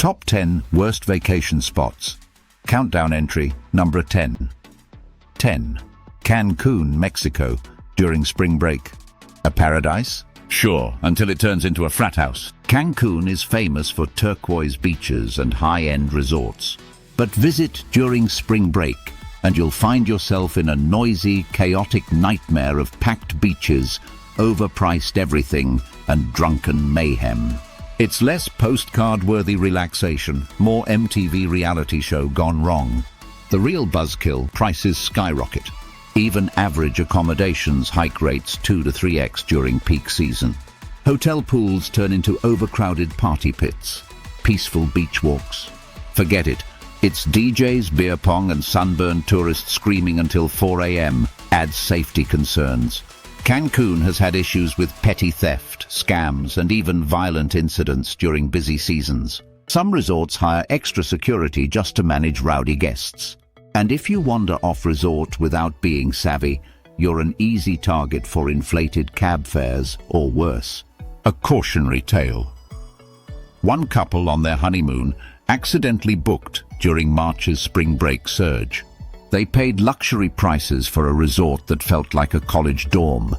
Top 10 Worst Vacation Spots. Countdown entry number 10. 10. Cancun, Mexico, during spring break. A paradise? Sure, until it turns into a frat house. Cancun is famous for turquoise beaches and high-end resorts. But visit during spring break, and you'll find yourself in a noisy, chaotic nightmare of packed beaches, overpriced everything, and drunken mayhem. It's less postcard-worthy relaxation, more MTV reality show gone wrong. The real buzzkill: prices skyrocket. Even average accommodations hike rates 2 to 3x during peak season. Hotel pools turn into overcrowded party pits. Peaceful beach walks. Forget it. It's DJs, beer pong, and sunburned tourists screaming until 4 a.m. adds safety concerns. Cancun has had issues with petty theft, scams, and even violent incidents during busy seasons. Some resorts hire extra security just to manage rowdy guests. And if you wander off-resort without being savvy, you're an easy target for inflated cab fares or worse. A cautionary tale. One couple on their honeymoon accidentally booked during March's spring break surge. They paid luxury prices for a resort that felt like a college dorm.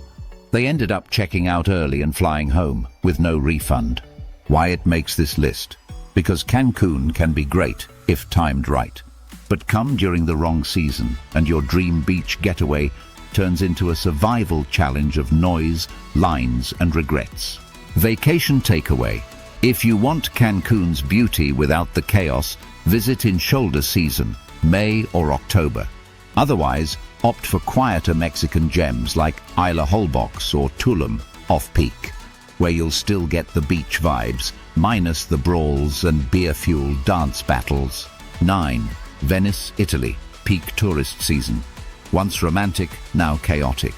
They ended up checking out early and flying home with no refund. Why it makes this list? Because Cancun can be great if timed right. But come during the wrong season, and your dream beach getaway turns into a survival challenge of noise, lines, and regrets. Vacation takeaway. If you want Cancun's beauty without the chaos, visit in shoulder season, May or October. Otherwise, opt for quieter Mexican gems like Isla Holbox or Tulum off-peak, where you'll still get the beach vibes, minus the brawls and beer-fueled dance battles. 9. Venice, Italy, peak tourist season. Once romantic, now chaotic.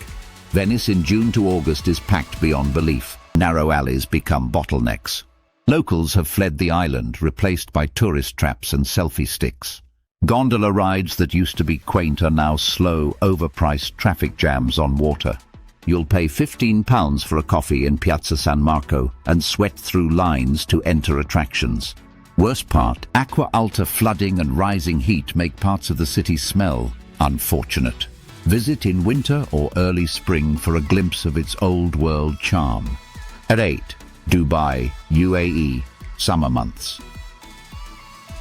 Venice in June to August is packed beyond belief. Narrow alleys become bottlenecks. Locals have fled the island, replaced by tourist traps and selfie sticks. Gondola rides that used to be quaint are now slow, overpriced traffic jams on water. You'll pay £15 for a coffee in Piazza San Marco and sweat through lines to enter attractions. Worst part, Aqua Alta flooding and rising heat make parts of the city smell unfortunate. Visit in winter or early spring for a glimpse of its old-world charm. At 8. Dubai, UAE, summer months.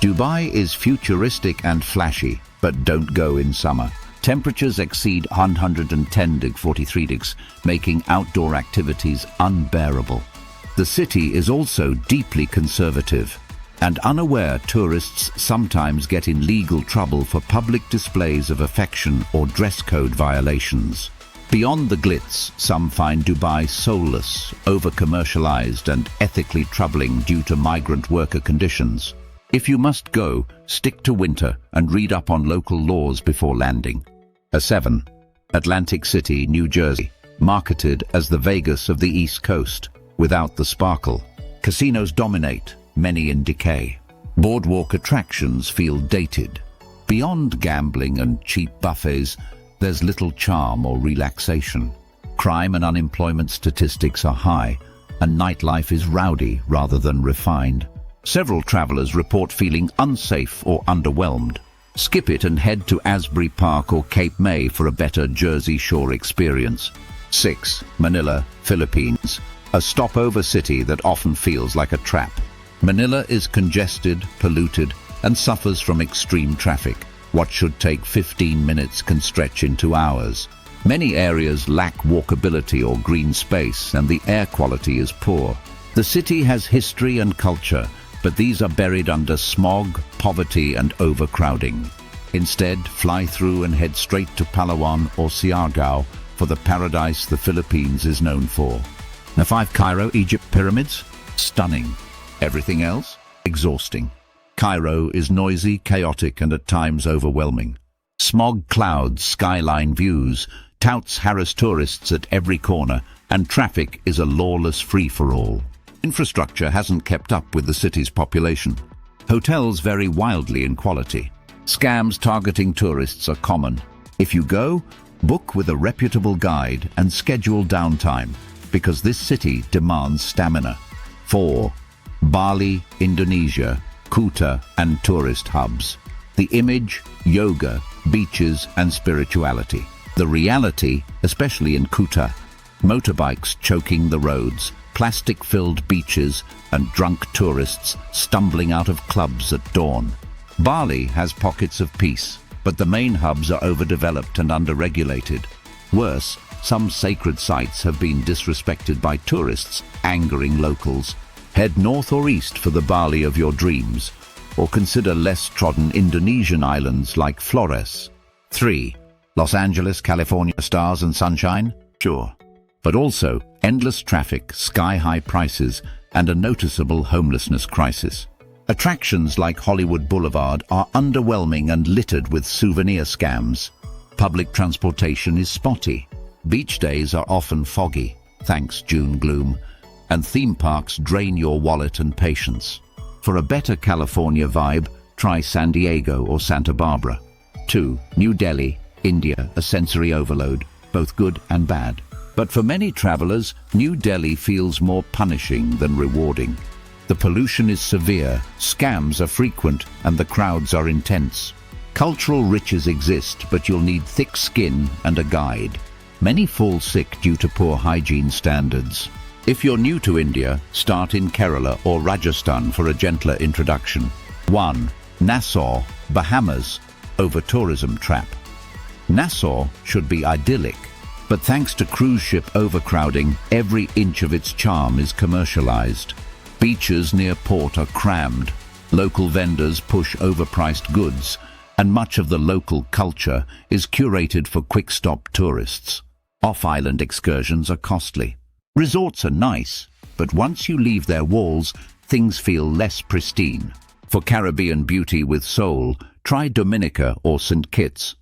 Dubai is futuristic and flashy, but don't go in summer. Temperatures exceed 110°-43 degrees, making outdoor activities unbearable. The city is also deeply conservative, and unaware tourists sometimes get in legal trouble for public displays of affection or dress code violations. Beyond the glitz, some find Dubai soulless, over-commercialized, and ethically troubling due to migrant worker conditions. If you must go, stick to winter and read up on local laws before landing. A 7. Atlantic City, New Jersey, marketed as the Vegas of the East Coast, without the sparkle. Casinos dominate, many in decay. Boardwalk attractions feel dated. Beyond gambling and cheap buffets, there's little charm or relaxation. Crime and unemployment statistics are high, and nightlife is rowdy rather than refined. Several travelers report feeling unsafe or underwhelmed. Skip it and head to Asbury Park or Cape May for a better Jersey Shore experience. 6. Manila, Philippines, a stopover city that often feels like a trap. Manila is congested, polluted, and suffers from extreme traffic. What should take 15 minutes can stretch into hours. Many areas lack walkability or green space, and the air quality is poor. The city has history and culture, but these are buried under smog, poverty, and overcrowding. Instead, fly through and head straight to Palawan or Siargao for the paradise the Philippines is known for. The 5. Cairo, Egypt pyramids? Stunning. Everything else? Exhausting. Cairo is noisy, chaotic, and at times overwhelming. Smog clouds, skyline views, touts harass tourists at every corner, and traffic is a lawless free-for-all. Infrastructure hasn't kept up with the city's population. Hotels vary wildly in quality. Scams targeting tourists are common. If you go, book with a reputable guide and schedule downtime, because this city demands stamina. 4. Bali, Indonesia, Kuta and tourist hubs. The image, yoga, beaches and spirituality. The reality, especially in Kuta, motorbikes choking the roads, plastic-filled beaches and drunk tourists stumbling out of clubs at dawn. Bali has pockets of peace, but the main hubs are overdeveloped and under-regulated. Worse, some sacred sites have been disrespected by tourists, angering locals. Head north or east for the Bali of your dreams, or consider less trodden Indonesian islands like Flores. 3. Los Angeles, California, stars and sunshine? Sure. But also endless traffic, sky-high prices, and a noticeable homelessness crisis. Attractions like Hollywood Boulevard are underwhelming and littered with souvenir scams. Public transportation is spotty. Beach days are often foggy, thanks June gloom, and theme parks drain your wallet and patience. For a better California vibe, try San Diego or Santa Barbara. 2. New Delhi, India, a sensory overload, both good and bad. But for many travelers, New Delhi feels more punishing than rewarding. The pollution is severe, scams are frequent, and the crowds are intense. Cultural riches exist, but you'll need thick skin and a guide. Many fall sick due to poor hygiene standards. If you're new to India, start in Kerala or Rajasthan for a gentler introduction. 1. Nassau, Bahamas, over-tourism trap. Nassau should be idyllic, but thanks to cruise ship overcrowding, every inch of its charm is commercialized. Beaches near port are crammed, local vendors push overpriced goods, and much of the local culture is curated for quick-stop tourists. Off-island excursions are costly. Resorts are nice, but once you leave their walls, things feel less pristine. For Caribbean beauty with soul, try Dominica or St. Kitts.